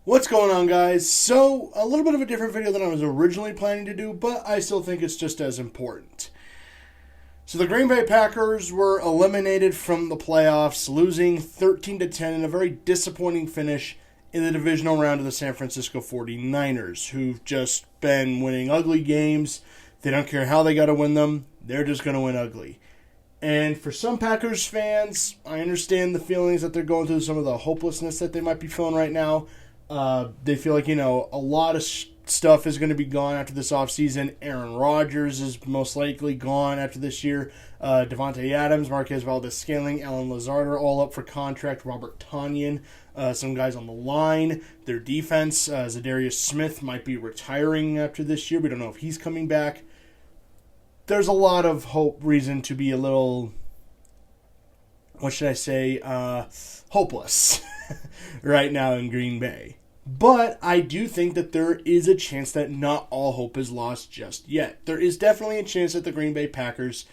What's going on, guys? So, a little bit of a different video than I was originally planning to do, but I still think it's just as important. So, the Green Bay Packers were eliminated from the playoffs, losing 13-10 in a very disappointing finish in the divisional round of the San Francisco 49ers, who've just been winning ugly games. They don't care how they got to win them, they're just going to win ugly. And for some Packers fans, I understand the feelings that they're going through, some of the hopelessness that they might be feeling right now. They feel like, a lot of stuff is going to be gone after this offseason. Aaron Rodgers is most likely gone after this year. Devontae Adams, Marquez Valdez-Scantling, Alan Lazard are all up for contract. Robert Tonyan, some guys on the line. Their defense, Zadarius Smith might be retiring after this year. We don't know if he's coming back. There's a lot of reason to be a little, hopeless right now in Green Bay. But I do think that there is a chance that not all hope is lost just yet. There is definitely a chance that the Green Bay Packers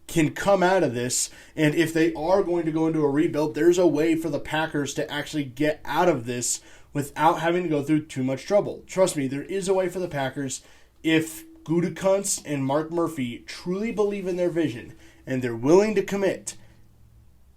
can come out of this, and if they are going to go into a rebuild, there's a way for the Packers to actually get out of this without having to go through too much trouble. Trust me, there is a way for the Packers if Gutekunst and Mark Murphy truly believe in their vision and they're willing to commit.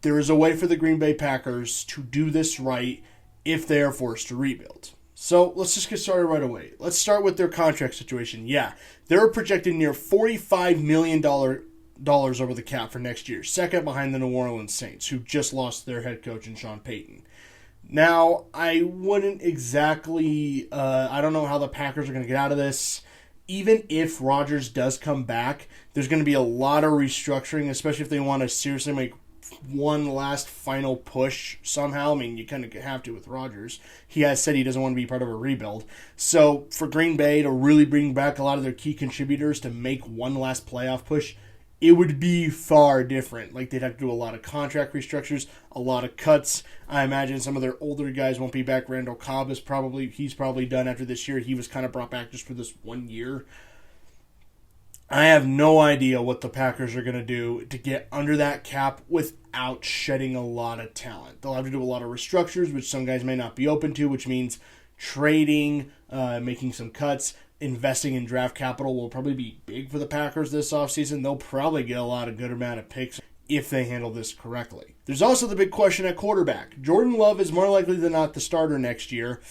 There is a way for the Green Bay Packers to do this right if they are forced to rebuild. So let's just get started right away. Let's start with their contract situation. Yeah, they're projected near $45 million over the cap for next year, second behind the New Orleans Saints, who just lost their head coach in Sean Payton. Now, I wouldn't exactly, I don't know how the Packers are going to get out of this. Even if Rodgers does come back, there's going to be a lot of restructuring, especially if they want to seriously make one last final push somehow. I mean, you kind of have to with Rodgers. He has said he doesn't want to be part of a rebuild. So for Green Bay to really bring back a lot of their key contributors to make one last playoff push, it would be far different. Like, they'd have to do a lot of contract restructures, a lot of cuts. I imagine some of their older guys won't be back. Randall Cobb he's probably done after this year. He was kind of brought back just for this 1 year. I have no idea what the Packers are going to do to get under that cap without shedding a lot of talent. They'll have to do a lot of restructures, which some guys may not be open to, which means trading, making some cuts. Investing in draft capital will probably be big for the Packers this offseason. They'll probably get a good amount of picks if they handle this correctly. There's also the big question at quarterback. Jordan Love is more likely than not the starter next year,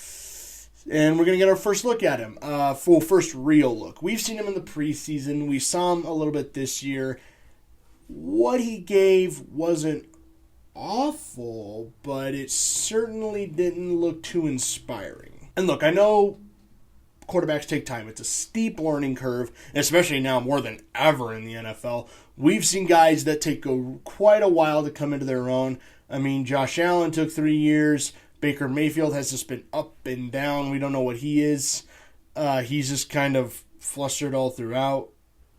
and we're going to get our first look at him, first real look. We've seen him in the preseason. We saw him a little bit this year. What he gave wasn't awful, but it certainly didn't look too inspiring. And look, I know quarterbacks take time. It's a steep learning curve, especially now more than ever in the NFL. We've seen guys that take quite a while to come into their own. I mean, Josh Allen took 3 years. Baker Mayfield has just been up and down. We don't know what he is. He's just kind of flustered all throughout.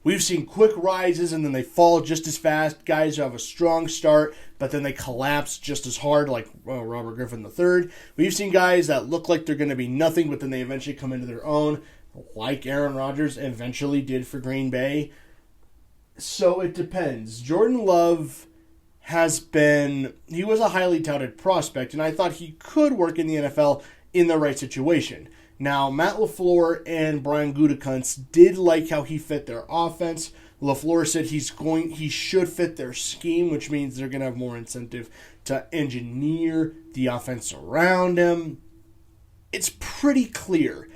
We've seen quick rises and then they fall just as fast. Guys who have a strong start, but then they collapse just as hard, like Robert Griffin III. We've seen guys that look like they're going to be nothing, but then they eventually come into their own, like Aaron Rodgers eventually did for Green Bay. So it depends. Jordan Love he was a highly touted prospect, and I thought he could work in the NFL in the right situation. Now, Matt LaFleur and Brian Gutekunst did like how he fit their offense. LaFleur said he should fit their scheme, which means they're going to have more incentive to engineer the offense around him. It's pretty clear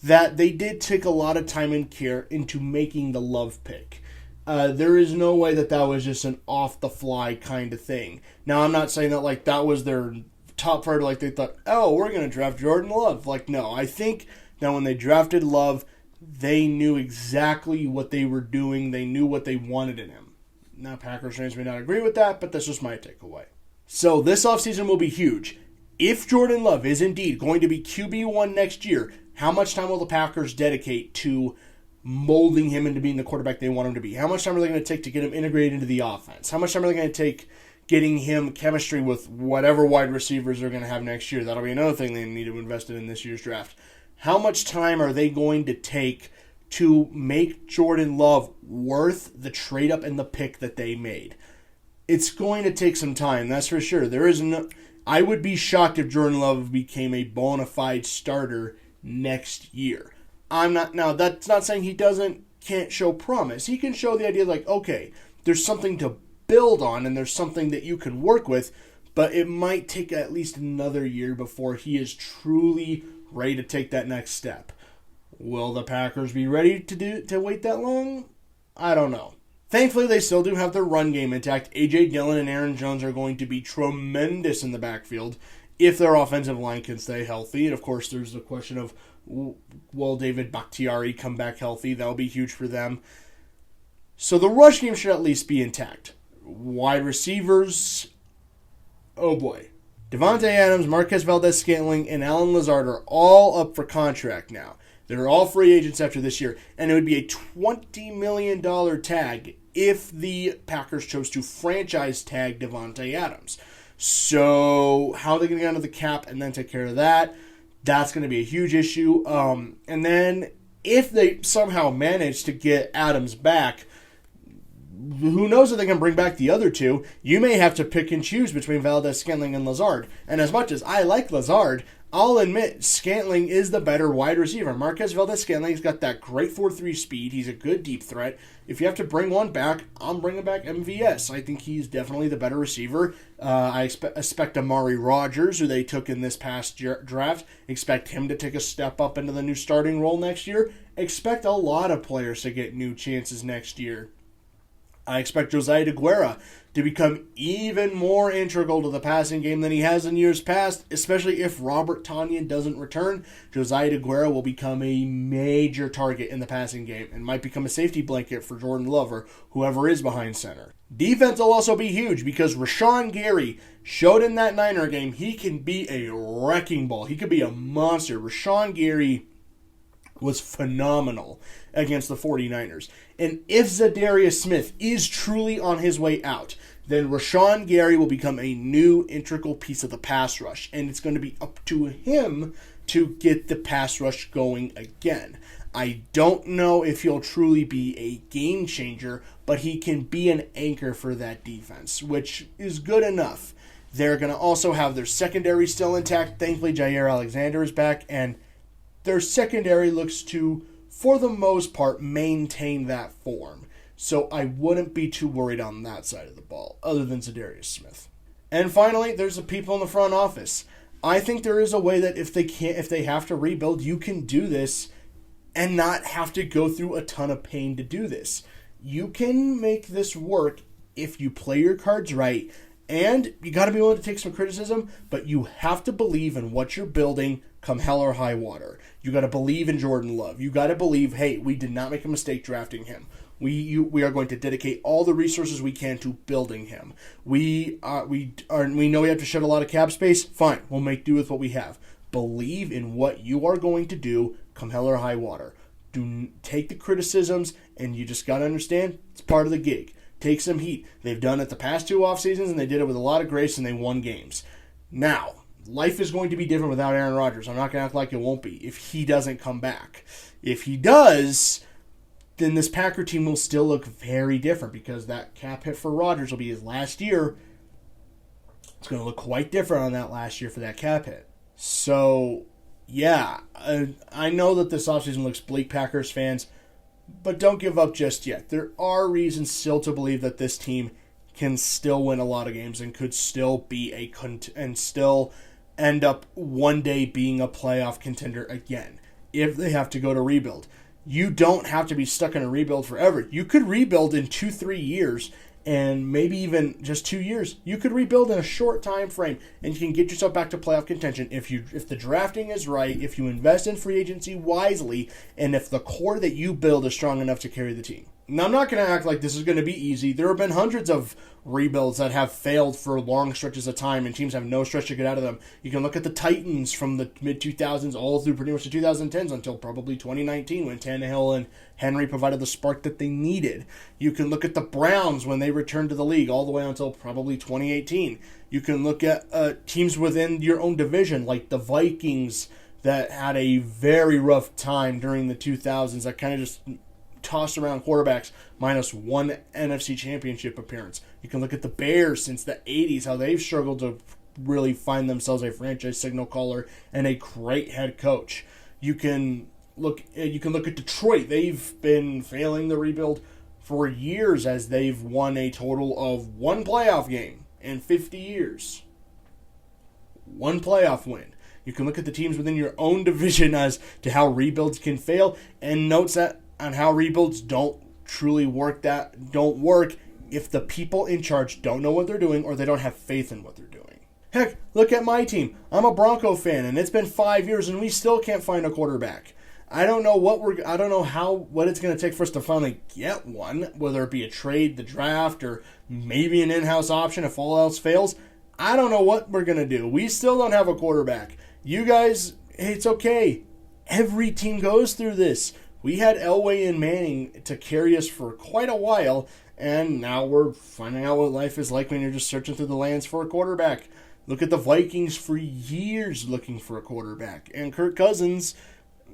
that they did take a lot of time and care into making the Love pick. There is no way that was just an off-the-fly kind of thing. Now, I'm not saying that that was their top priority, like they thought, oh, we're going to draft Jordan Love. No, I think that when they drafted Love, they knew exactly what they were doing. They knew what they wanted in him. Now, Packers fans may not agree with that, but that's just my takeaway. So this offseason will be huge. If Jordan Love is indeed going to be QB1 next year, how much time will the Packers dedicate to molding him into being the quarterback they want him to be? How much time are they going to take to get him integrated into the offense? How much time are they going to take getting him chemistry with whatever wide receivers they're going to have next year? That'll be another thing they need to invest in this year's draft. How much time are they going to take to make Jordan Love worth the trade up and the pick that they made? It's going to take some time, that's for sure. I would be shocked if Jordan Love became a bona fide starter next year. Now that's not saying he can't show promise. He can show the idea like, okay, there's something to build on and there's something that you can work with, but it might take at least another year before he is truly ready to take that next step. Will the Packers be ready to wait that long? I don't know. Thankfully, they still do have their run game intact. A.J. Dillon and Aaron Jones are going to be tremendous in the backfield if their offensive line can stay healthy. And, of course, there's the question of, will David Bakhtiari come back healthy? That will be huge for them. So the rush game should at least be intact. Wide receivers, oh boy. Devontae Adams, Marquez Valdez-Scantling, and Allen Lazard are all up for contract now. They're all free agents after this year, and it would be a $20 million tag if the Packers chose to franchise tag Devontae Adams. So how are they going to get under the cap and then take care of that? That's going to be a huge issue. And then if they somehow manage to get Adams back, who knows if they can bring back the other two? You may have to pick and choose between Valdez-Scantling and Lazard. And as much as I like Lazard, I'll admit Scantling is the better wide receiver. Marquez Valdez-Scantling's got that great 4.3 speed. He's a good deep threat. If you have to bring one back, I'm bringing back MVS. I think he's definitely the better receiver. I expect Amari Rodgers, who they took in this past draft, expect him to take a step up into the new starting role next year. Expect a lot of players to get new chances next year. I expect Josiah DeGuara to become even more integral to the passing game than he has in years past, especially if Robert Tonyan doesn't return. Josiah DeGuara will become a major target in the passing game and might become a safety blanket for Jordan Love or whoever is behind center. Defense will also be huge because Rashawn Gary showed in that Niner game he can be a wrecking ball. He could be a monster. Rashawn Gary was phenomenal against the 49ers. And if Zadarius Smith is truly on his way out, then Rashawn Gary will become a new integral piece of the pass rush. And it's going to be up to him to get the pass rush going again. I don't know if he'll truly be a game changer, but he can be an anchor for that defense, which is good enough. They're going to also have their secondary still intact. Thankfully, Jair Alexander is back, and their secondary looks to, for the most part, maintain that form. So I wouldn't be too worried on that side of the ball, other than Zadarius Smith. And finally, there's the people in the front office. I think there is a way that if they have to rebuild, you can do this and not have to go through a ton of pain to do this. You can make this work if you play your cards right, and you got to be willing to take some criticism, but you have to believe in what you're building come hell or high water. You got to believe in Jordan Love. You got to believe, hey, we did not make a mistake drafting him. We are going to dedicate all the resources we can to building him. We know we have to shed a lot of cap space. Fine, we'll make do with what we have. Believe in what you are going to do come hell or high water. Take the criticisms, and you just got to understand it's part of the gig. Take some heat. They've done it the past 2 off seasons, and they did it with a lot of grace, and they won games. Now, life is going to be different without Aaron Rodgers. I'm not going to act like it won't be if he doesn't come back. If he does, then this Packer team will still look very different because that cap hit for Rodgers will be his last year. It's going to look quite different on that last year for that cap hit. So, yeah, I know that this offseason looks bleak, Packers fans, but don't give up just yet. There are reasons still to believe that this team can still win a lot of games and could still be and still end up one day being a playoff contender again if they have to go to rebuild. You don't have to be stuck in a rebuild forever. You could rebuild in 2-3 years and maybe even just 2 years. You could rebuild in a short time frame and you can get yourself back to playoff contention if the drafting is right, if you invest in free agency wisely, and if the core that you build is strong enough to carry the team. Now, I'm not going to act like this is going to be easy. There have been hundreds of rebuilds that have failed for long stretches of time, and teams have no stretch to get out of them. You can look at the Titans from the mid-2000s all through pretty much the 2010s until probably 2019 when Tannehill and Henry provided the spark that they needed. You can look at the Browns when they returned to the league all the way until probably 2018. You can look at teams within your own division like the Vikings that had a very rough time during the 2000s that kind of just tossed around quarterbacks minus one NFC championship appearance. You can look at the Bears since the 80s, how they've struggled to really find themselves a franchise signal caller and a great head coach. You can look at Detroit. They've been failing the rebuild for years as they've won a total of one playoff game in 50 years. One playoff win. You can look at the teams within your own division as to how rebuilds can fail, and notes that on how rebuilds don't work if the people in charge don't know what they're doing or they don't have faith in what they're doing. Heck, look at my team. I'm a Bronco fan, and it's been 5 years, and we still can't find a quarterback. I don't know what it's going to take for us to finally get one, whether it be a trade, the draft, or maybe an in-house option if all else fails. I don't know what we're going to do. We still don't have a quarterback. You guys, it's okay. Every team goes through this. We had Elway and Manning to carry us for quite a while, and now we're finding out what life is like when you're just searching through the lands for a quarterback. Look at the Vikings for years looking for a quarterback. And Kirk Cousins,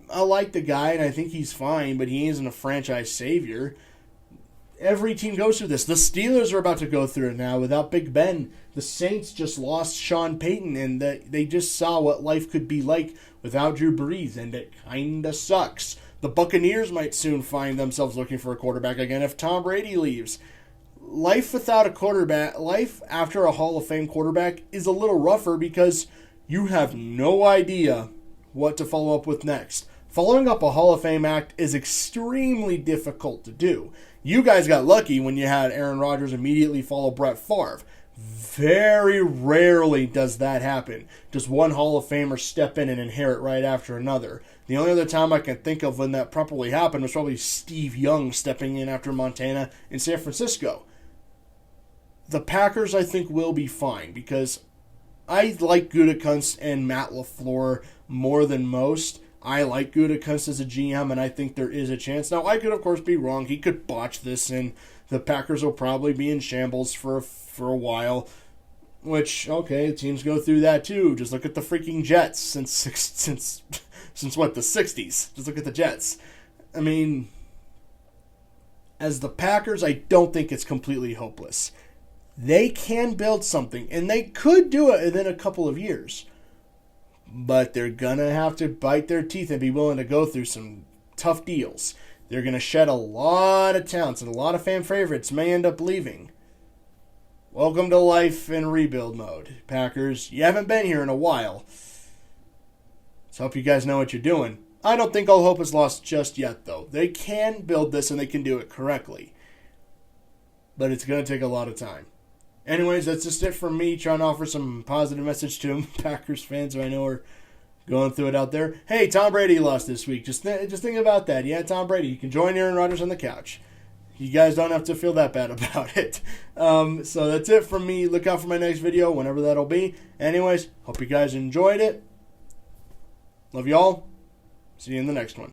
I like the guy, and I think he's fine, but he isn't a franchise savior. Every team goes through this. The Steelers are about to go through it now without Big Ben. The Saints just lost Sean Payton, and they just saw what life could be like without Drew Brees, and it kind of sucks. The Buccaneers might soon find themselves looking for a quarterback again if Tom Brady leaves. Life without a quarterback, life after a Hall of Fame quarterback is a little rougher because you have no idea what to follow up with next. Following up a Hall of Fame act is extremely difficult to do. You guys got lucky when you had Aaron Rodgers immediately follow Brett Favre. Very rarely does that happen. Does one Hall of Famer step in and inherit right after another? The only other time I can think of when that properly happened was probably Steve Young stepping in after Montana in San Francisco. The Packers, I think, will be fine because I like Gutekunst and Matt LaFleur more than most. I like Gutekunst as a GM, and I think there is a chance. Now, I could, of course, be wrong. He could botch this, and the Packers will probably be in shambles for a while, which, okay, teams go through that too. Just look at the freaking Jets since what, the 60s? Just look at the Jets. I mean, as the Packers, I don't think it's completely hopeless. They can build something, and they could do it within a couple of years. But they're going to have to bite their teeth and be willing to go through some tough deals. They're going to shed a lot of talents, and a lot of fan favorites may end up leaving. Welcome to life in rebuild mode, Packers. You haven't been here in a while. So I hope you guys know what you're doing. I don't think all hope is lost just yet, though. They can build this, and they can do it correctly. But it's going to take a lot of time. Anyways, that's just it from me, trying to offer some positive message to Packers fans who I know are going through it out there. Hey, Tom Brady lost this week. Just think about that. Yeah, Tom Brady. You can join Aaron Rodgers on the couch. You guys don't have to feel that bad about it. So that's it from me. Look out for my next video, whenever that'll be. Anyways, hope you guys enjoyed it. Love you all. See you in the next one.